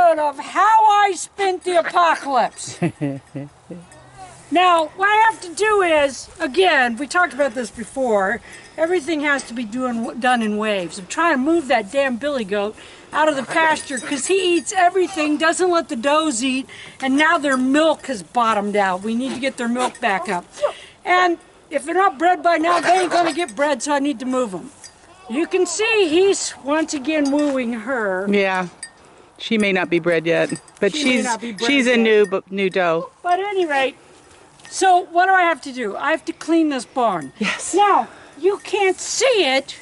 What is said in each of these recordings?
episode of How I Spent the Apocalypse. Now, what I have to do is, again, we talked about this before, everything has to be done in waves. I'm trying to move that damn billy goat out of the pasture because he eats everything, doesn't let the does eat, and now their milk has bottomed out. We need to get their milk back up. And if they're not bred by now, they ain't gonna get bred, so I need to move them. You can see he's once again wooing her. Yeah, she may not be bred yet, but she's a new doe. But at any rate, so what do I have to do? I have to clean this barn. Yes. Now, you can't see it,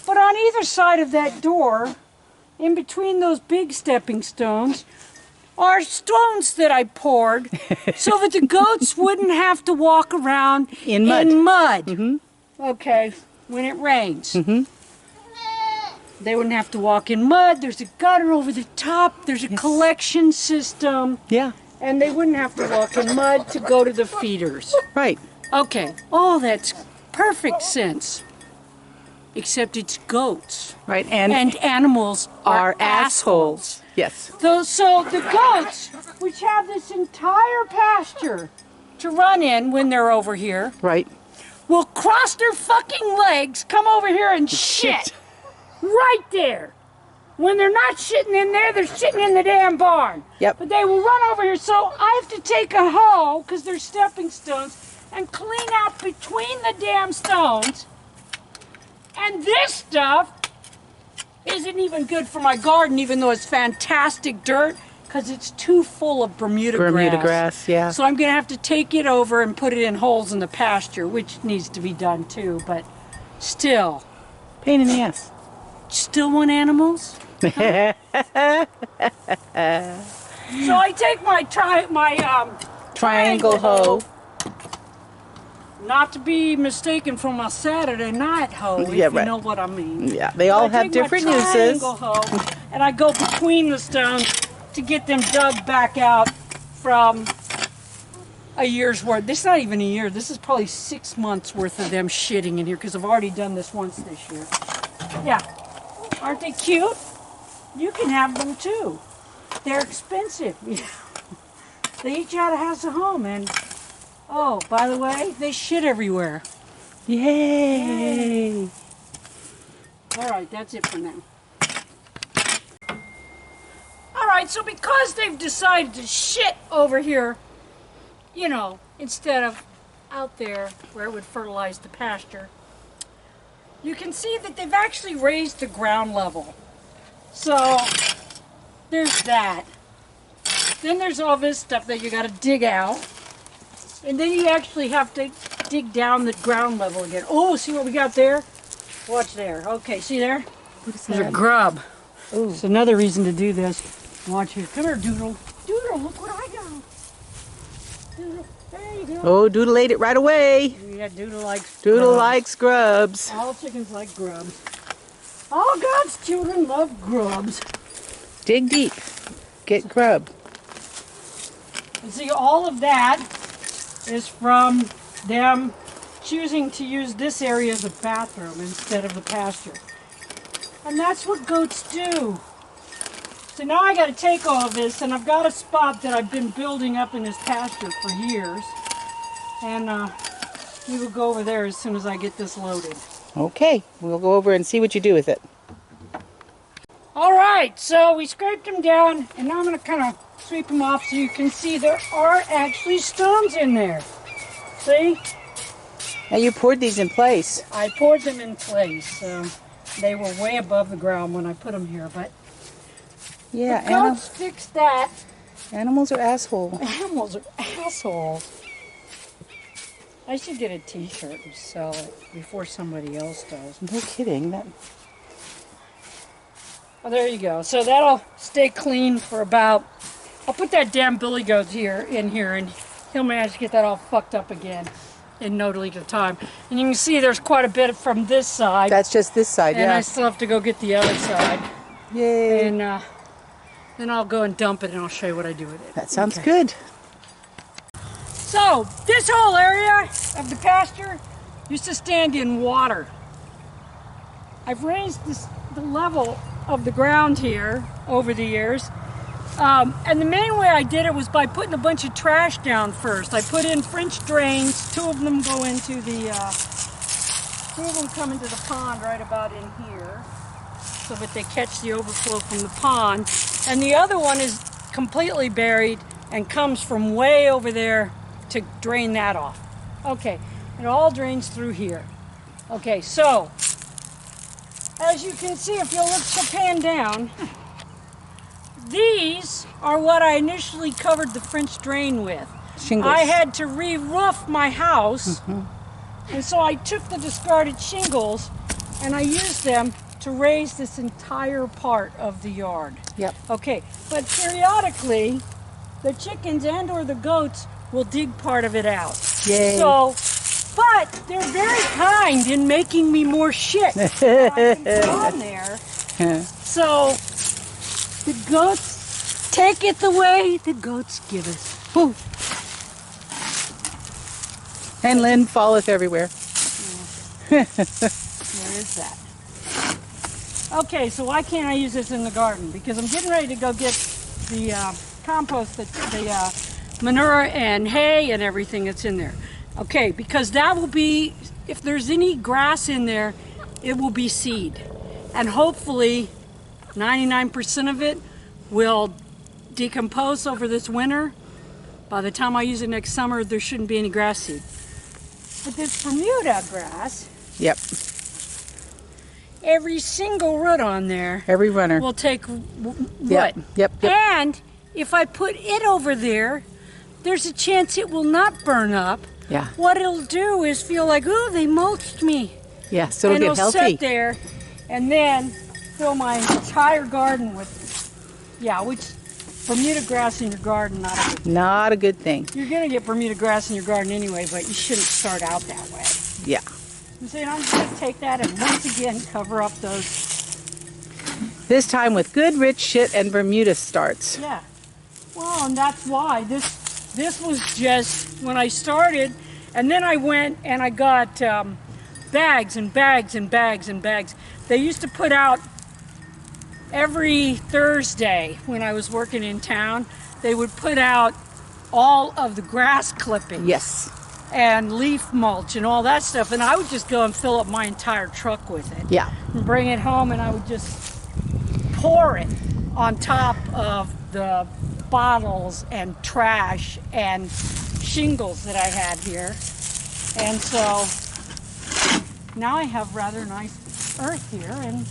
but on either side of that door, in between those big stepping stones, are stones that I poured so that the goats wouldn't have to walk around in mud. Mm-hmm. Okay, when it rains. Mm-hmm. They wouldn't have to walk in mud. There's a gutter over the top. There's a collection system. Yeah. And they wouldn't have to walk in mud to go to the feeders. Right. Okay. Oh, that's perfect sense. Except it's goats. Right. And animals are assholes. Yes. So the goats, which have this entire pasture to run in when they're over here, right, will cross their fucking legs, come over here and shit. Right there. When they're not shitting in there, they're shitting in the damn barn. Yep. But they will run over here, so I have to take a hoe, because they're stepping stones, and clean out between the damn stones. And this stuff isn't even good for my garden, even though it's fantastic dirt, because it's too full of Bermuda grass. Bermuda grass, yeah. So I'm going to have to take it over and put it in holes in the pasture, which needs to be done too, but still. Pain in the ass. Still want animals? Huh? So I take my triangle hoe. Not to be mistaken from a Saturday night hoe, if you know what I mean. Yeah, they all have different uses. Triangle hoe, and I go between the stones to get them dug back out from a year's worth. This is not even a year. This is probably 6 months worth of them shitting in here because I've already done this once this year. Yeah. Aren't they cute? You can have them too. They're expensive. They each out has a home, and oh, by the way, they shit everywhere. Yay! All right, that's it for now. All right, so because they've decided to shit over here, you know, instead of out there where it would fertilize the pasture, you can see that they've actually raised the ground level. So there's that. Then there's all this stuff that you got to dig out. And then you actually have to dig down the ground level again. Oh, see what we got there? Watch there. Okay, see there? What is There's that? a grub. Ooh. It's another reason to do this. Watch here. Come here, Doodle. Doodle, look what I got. Doodle, there you go. Oh, Doodle ate it right away. Yeah, Doodle likes Doodle grubs. likes grubs. All chickens like grubs. All God's children love grubs. Dig deep. Get grub. And see, all of that is from them choosing to use this area as a bathroom instead of the pasture. And that's what goats do. So now I got to take all of this, and I've got a spot that I've been building up in this pasture for years. And we will go over there as soon as I get this loaded. Okay, we'll go over and see what you do with it. All right, so we scraped them down, and now I'm going to kind of sweep them off so you can see there are actually stones in there. See? Now you poured these in place. I poured them in place. They were way above the ground when I put them here, but yeah, the goats fixed that. Animals are assholes. Animals are assholes. I should get a t-shirt and sell it before somebody else does. No kidding. That. Oh, there you go. So that'll stay clean for about... I'll put that damn billy goat in here, and he'll manage to get that all fucked up again in no delete of time. And you can see there's quite a bit from this side. That's just this side, and yeah. I still have to go get the other side. Yay. And then I'll go and dump it, and I'll show you what I do with it. That sounds good. So, this whole area of the pasture used to stand in water. I've raised the level of the ground here over the years And the main way I did it was by putting a bunch of trash down first. I put in French drains. Two of them go into the, two of them come into the pond right about in here, so that they catch the overflow from the pond. And the other one is completely buried and comes from way over there to drain that off. Okay, it all drains through here. Okay, so as you can see, if you look pan down, these are what I initially covered the French drain with. Shingles. I had to re-roof my house, and so I took the discarded shingles and I used them to raise this entire part of the yard. Yep. Okay, but periodically, the chickens and or the goats will dig part of it out. Yay. So, but they're very kind in making me more shit that I can put on there. So, the goats take it the way the goats give us. Woo. And Lynn falleth everywhere. There is that. Okay, so why can't I use this in the garden? Because I'm getting ready to go get the compost, the manure and hay and everything that's in there. Okay, because that will be, if there's any grass in there, it will be seed. And hopefully 99% of it will decompose over this winter. By the time I use it next summer, there shouldn't be any grass seed. But this Bermuda grass, Yep. every single root on there Every runner. will take root. Yep. Yep. Yep. And if I put it over there, there's a chance it will not burn up. Yeah. What it'll do is feel like, oh, they mulched me. Yeah. So it'll And get it'll healthy. sit there and then fill my entire garden with, which Bermuda grass in your garden, not a good thing. Not a good thing. You're going to get Bermuda grass in your garden anyway, but you shouldn't start out that way. Yeah. And so I'm going to take that and once again cover up those. This time with good rich shit and Bermuda starts. Yeah. Well, and that's why this was just when I started, and then I went and I got bags and bags and bags and bags. They used to put out every Thursday when I was working in town. They would put out all of the grass clippings. Yes. And leaf mulch and all that stuff, and I would just go and fill up my entire truck with it. Yeah. And bring it home, and I would just pour it on top of the bottles and trash and shingles that I had here. And so now I have rather nice earth here. And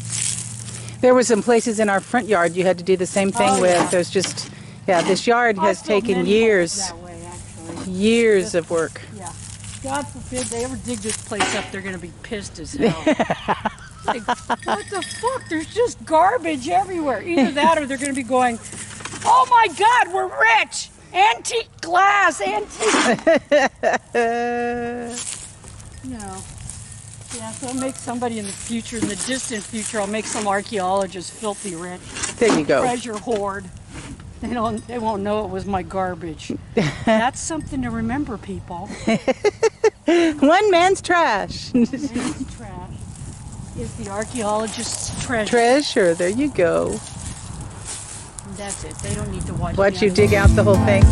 There were some places in our front yard you had to do the same thing with. Yeah. There's just, this yard has I filled taken many years, holes that way, actually. years of work. Yeah. God forbid they ever dig this place up, they're going to be pissed as hell. Like, what the fuck? There's just garbage everywhere. Either that or they're going to be going, oh my God, we're rich! Antique glass, antique. No. Yeah, so I'll make somebody in the future, in the distant future, I'll make some archaeologist filthy rich. There you go. Treasure hoard. They won't know it was my garbage. That's something to remember, people. One man's trash. Man's trash is the archaeologist's treasure. Treasure. There you go. And that's it. They don't need to watch Watch me you on dig out the whole thing.